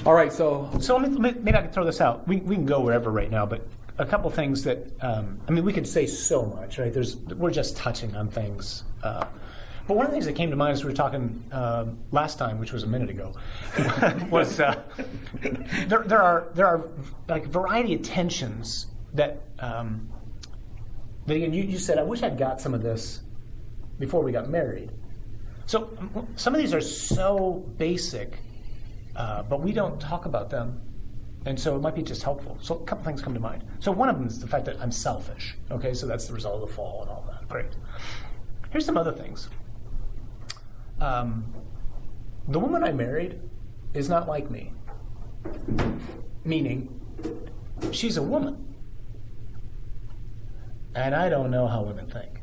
All right, so maybe I can throw this out. We can go wherever right now, but a couple things that we could say so much, right? We're just touching on things. But one of the things that came to mind as we were talking last time, which was a minute ago, was there are like variety of tensions that again you said, I wish I'd got some of this before we got married. So some of these are so basic, but we don't talk about them. And so it might be just helpful. So a couple things come to mind. So one of them is the fact that I'm selfish. Okay, so that's the result of the fall and all that. Great. Here's some other things. The woman I married is not like me. Meaning, she's a woman. And I don't know how women think.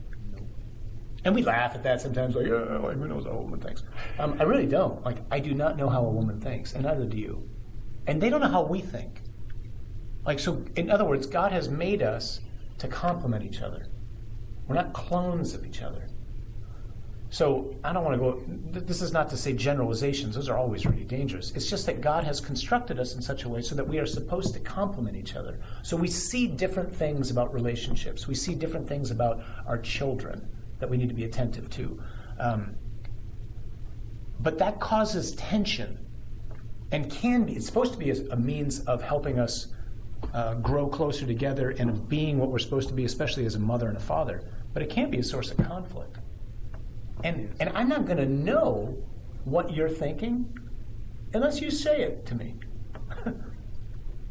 And we laugh at that sometimes, like, who knows how a woman thinks? I really don't. Like, I do not know how a woman thinks, and neither do you. And they don't know how we think. Like, so, in other words, God has made us to complement each other. We're not clones of each other. So, I don't want to go, this is not to say generalizations. Those are always really dangerous. It's just that God has constructed us in such a way so that we are supposed to complement each other. So we see different things about relationships. We see different things about our children that we need to be attentive to. But that causes tension. And it's supposed to be a means of helping us grow closer together and of being what we're supposed to be, especially as a mother and a father. But it can be a source of conflict. And I'm not going to know what you're thinking unless you say it to me.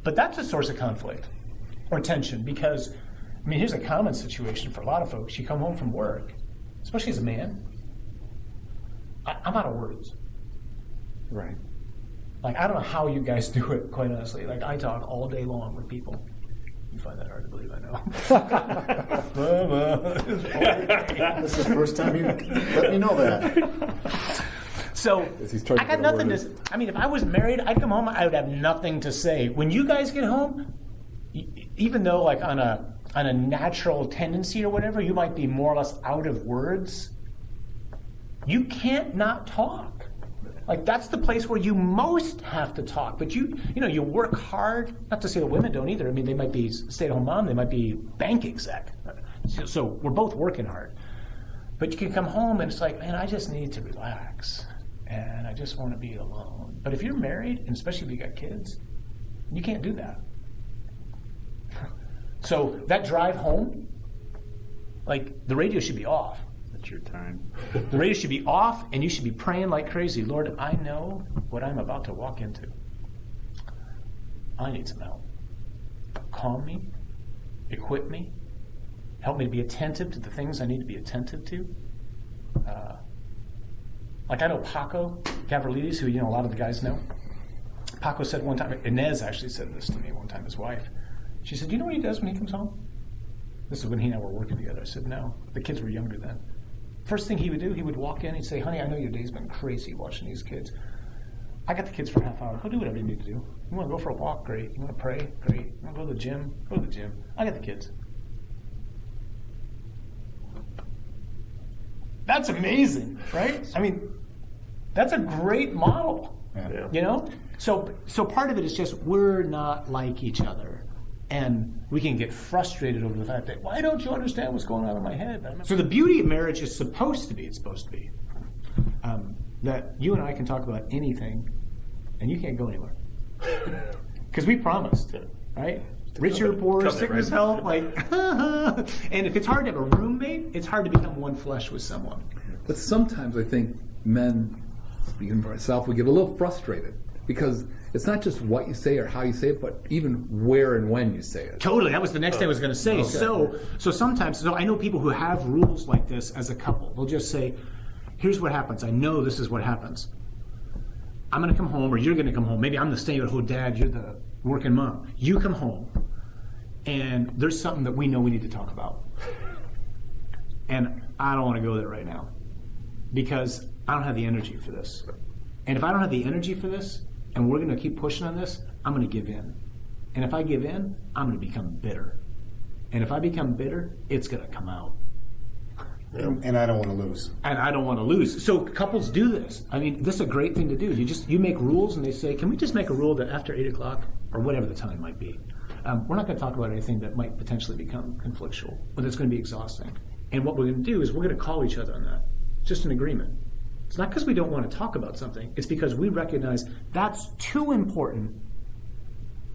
But that's a source of conflict or tension because, here's a common situation for a lot of folks. You come home from work, especially as a man, I'm out of words. Right. Like, I don't know how you guys do it, quite honestly. Like, I talk all day long with people. You find that hard to believe, I know. This is the first time you let me know that. So, I got nothing to... if I was married, I'd come home, I would have nothing to say. When you guys get home, even though, like, on a natural tendency or whatever, you might be more or less out of words, you can't not talk. Like, that's the place where you most have to talk. But you work hard. Not to say the women don't either. They might be stay-at-home mom. They might be bank exec. So we're both working hard. But you can come home and it's like, man, I just need to relax. And I just want to be alone. But if you're married, and especially if you got kids, you can't do that. So that drive home, like, the radio should be off. Your time. The radio should be off, and you should be praying like crazy. Lord, I know what I'm about to walk into. I need some help. Calm me, equip me, help me to be attentive to the things I need to be attentive to. Like I know Paco Gavrilidis, who a lot of the guys know. Paco said one time, Inez actually said this to me one time, his wife. She said, "Do you know what he does when he comes home?" This is when he and I were working together. I said, "No." The kids were younger then. First thing he would do, he would walk in, he'd say, "Honey, I know your day's been crazy watching these kids. I got the kids for a half hour. Go do whatever you need to do. You want to go for a walk? Great. You want to pray? Great. You want to go to the gym? Go to the gym. I got the kids." That's amazing, right? That's a great model. Yeah. So part of it is just we're not like each other. And we can get frustrated over the fact that, why don't you understand what's going on in my head? So the beauty of marriage is supposed to be that you and I can talk about anything, and you can't go anywhere. Because we promised, right? Rich or poor, sickness, health, like, and if it's hard to have a roommate, it's hard to become one flesh with someone. But sometimes I think men, speaking for myself, we get a little frustrated because it's not just what you say or how you say it, but even where and when you say it. Totally. That was the next thing I was going to say. Okay. So sometimes, I know people who have rules like this as a couple. They'll just say, here's what happens. I know this is what happens. I'm going to come home, or you're going to come home. Maybe I'm the stay-at-home dad, you're the working mom. You come home, and there's something that we know we need to talk about. And I don't want to go there right now because I don't have the energy for this. And if I don't have the energy for this, and we're going to keep pushing on this, I'm going to give in. And if I give in, I'm going to become bitter. And if I become bitter, it's going to come out. And I don't want to lose. And I don't want to lose. So couples do this. I mean, this is a great thing to do. You make rules, and they say, can we just make a rule that after 8 o'clock, or whatever the time might be, we're not going to talk about anything that might potentially become conflictual, but it's going to be exhausting. And what we're going to do is we're going to call each other on that. It's just an agreement. It's not because we don't want to talk about something. It's because we recognize that's too important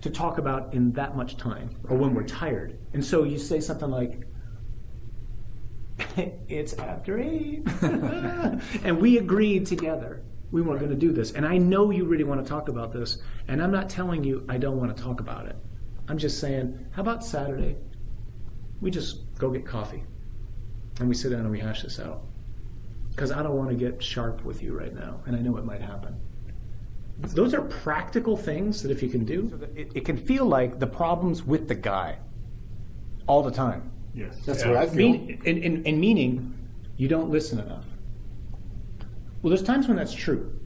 to talk about in that much time, or when we're tired. And so you say something like, it's after 8. And we agreed together we weren't going to do this. And I know you really want to talk about this, and I'm not telling you I don't want to talk about it. I'm just saying, how about Saturday? We just go get coffee, and we sit down and we hash this out. Because I don't want to get sharp with you right now, and I know it might happen. Those are practical things that if you can do, so that it can feel like the problem's with the guy all the time. Yes. That's what I feel. And meaning, you don't listen enough. Well, there's times when that's true.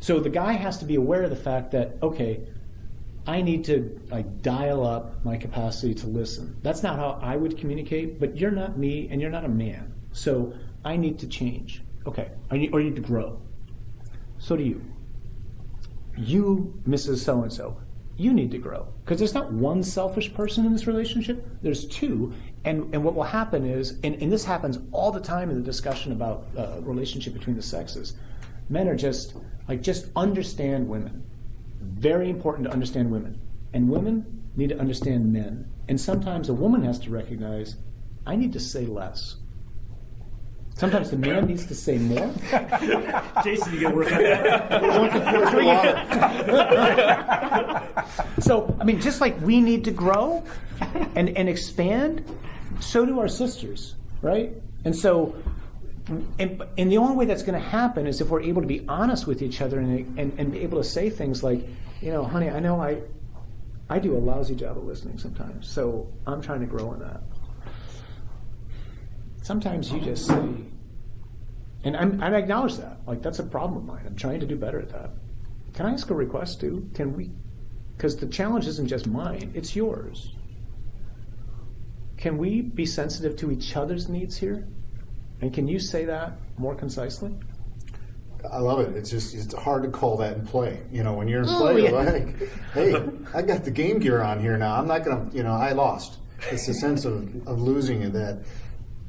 So the guy has to be aware of the fact that, okay, I need to dial up my capacity to listen. That's not how I would communicate, but you're not me and you're not a man. So I need to change. Okay, or you need to grow. So do you. You, Mrs. So-and-so, you need to grow. Because there's not one selfish person in this relationship, there's two. And what will happen is, and this happens all the time in the discussion about relationship between the sexes, men are just understand women. Very important to understand women. And women need to understand men. And sometimes a woman has to recognize, I need to say less. Sometimes the man needs to say more. Jason, you got to work on that. So, I mean, just like we need to grow and expand, so do our sisters, right? And so, and the only way that's going to happen is if we're able to be honest with each other and be able to say things like, honey, I know I do a lousy job of listening sometimes, so I'm trying to grow in that. Sometimes you just say, and I acknowledge that, that's a problem of mine. I'm trying to do better at that. Can I ask a request too? Can we? Because the challenge isn't just mine, it's yours. Can we be sensitive to each other's needs here? And can you say that more concisely? I love it. It's hard to call that in play. When you're in play, yeah. like, hey, I got the game gear on here now. I'm not going to, I lost. It's the sense of losing and that,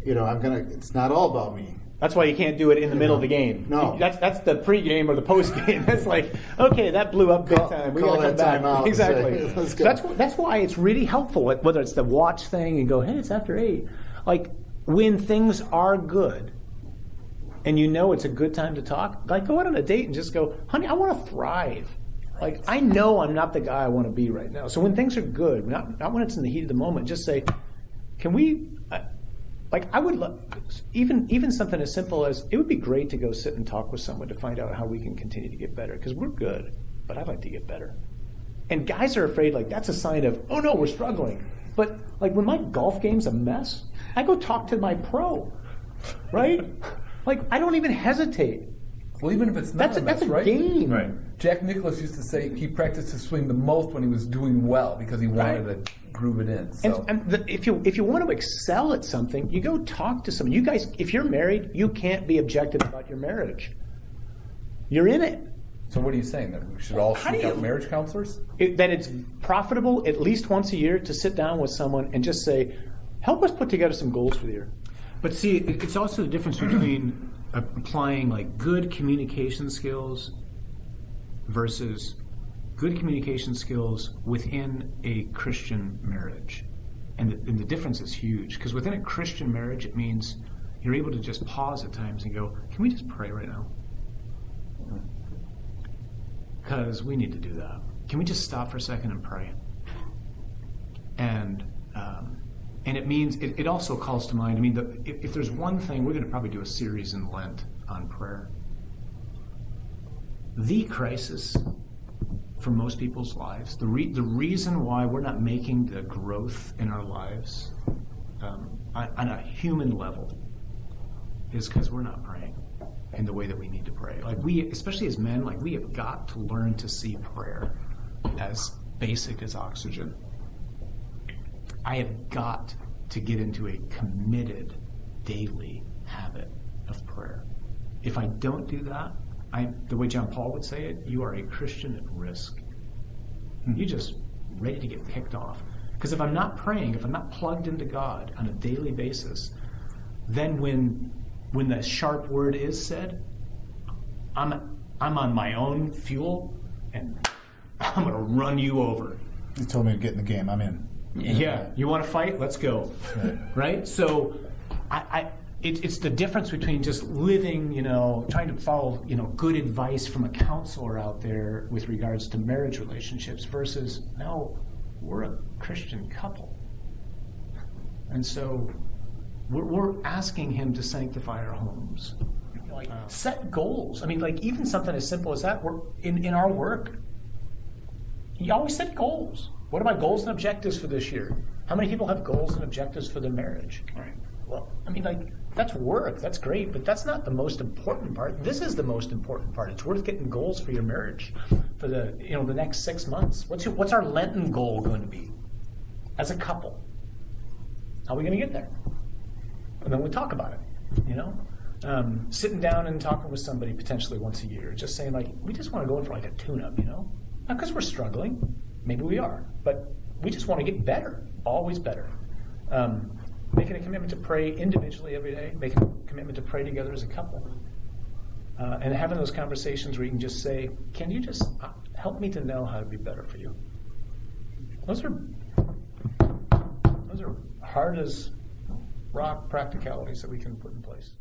it's not all about me. That's why you can't do it in the middle of the game. No. That's the pre-game or the post-game. That's like, okay, that blew up big time. We got to come back. Out exactly. Say, so that's why it's really helpful, whether it's the watch thing and go, hey, it's after 8. When things are good and it's a good time to talk, go out on a date and just go, honey, I want to thrive. I know I'm not the guy I want to be right now. So when things are good, not when it's in the heat of the moment, just say, can we... I would love, even something as simple as, it would be great to go sit and talk with someone to find out how we can continue to get better, because we're good, but I'd like to get better. And guys are afraid, that's a sign of, oh no, we're struggling. But when my golf game's a mess, I go talk to my pro, right? I don't even hesitate. Well, even if it's not That's a right? game. Right. Jack Nicklaus used to say he practiced his swing the most when he was doing well because he wanted to groove it in. So. If you want to excel at something, you go talk to someone. You guys, if you're married, you can't be objective about your marriage. You're in it. So what are you saying? That we should all seek out marriage counselors? That it's profitable at least once a year to sit down with someone and just say, help us put together some goals for the year. But see, it's also the difference between applying good communication skills versus good communication skills within a Christian marriage. And the difference is huge, because within a Christian marriage, it means you're able to just pause at times and go, can we just pray right now? Because we need to do that. Can we just stop for a second and pray? And it means, it also calls to mind, if there's one thing, we're going to probably do a series in Lent on prayer. The crisis for most people's lives, the reason why we're not making the growth in our lives on a human level is because we're not praying in the way that we need to pray. We, especially as men, we have got to learn to see prayer as basic as oxygen. I have got to get into a committed daily habit of prayer. If I don't do that, the way John Paul would say it, you are a Christian at risk. You're just ready to get picked off. Because if I'm not praying, if I'm not plugged into God on a daily basis, then when the sharp word is said, I'm on my own fuel, and I'm going to run you over. You told me to get in the game. I'm in. Yeah, you want to fight? Let's go. Right? So, it's the difference between just living, trying to follow, good advice from a counselor out there with regards to marriage relationships versus, no, we're a Christian couple. And so we're asking him to sanctify our homes. Set goals. I mean, even something as simple as that, we're in our work, you always set goals. What are my goals and objectives for this year? How many people have goals and objectives for their marriage? Right. Well, I mean, that's work. That's great, but that's not the most important part. This is the most important part. It's worth getting goals for your marriage for the next 6 months. What's our Lenten goal going to be as a couple? How are we going to get there? And then we talk about it. Sitting down and talking with somebody potentially once a year, just saying we just want to go in for a tune-up. Not because we're struggling. Maybe we are, but we just want to get better, always better. Making a commitment to pray individually every day, making a commitment to pray together as a couple, and having those conversations where you can just say, can you just help me to know how to be better for you? Those are hard as rock practicalities that we can put in place.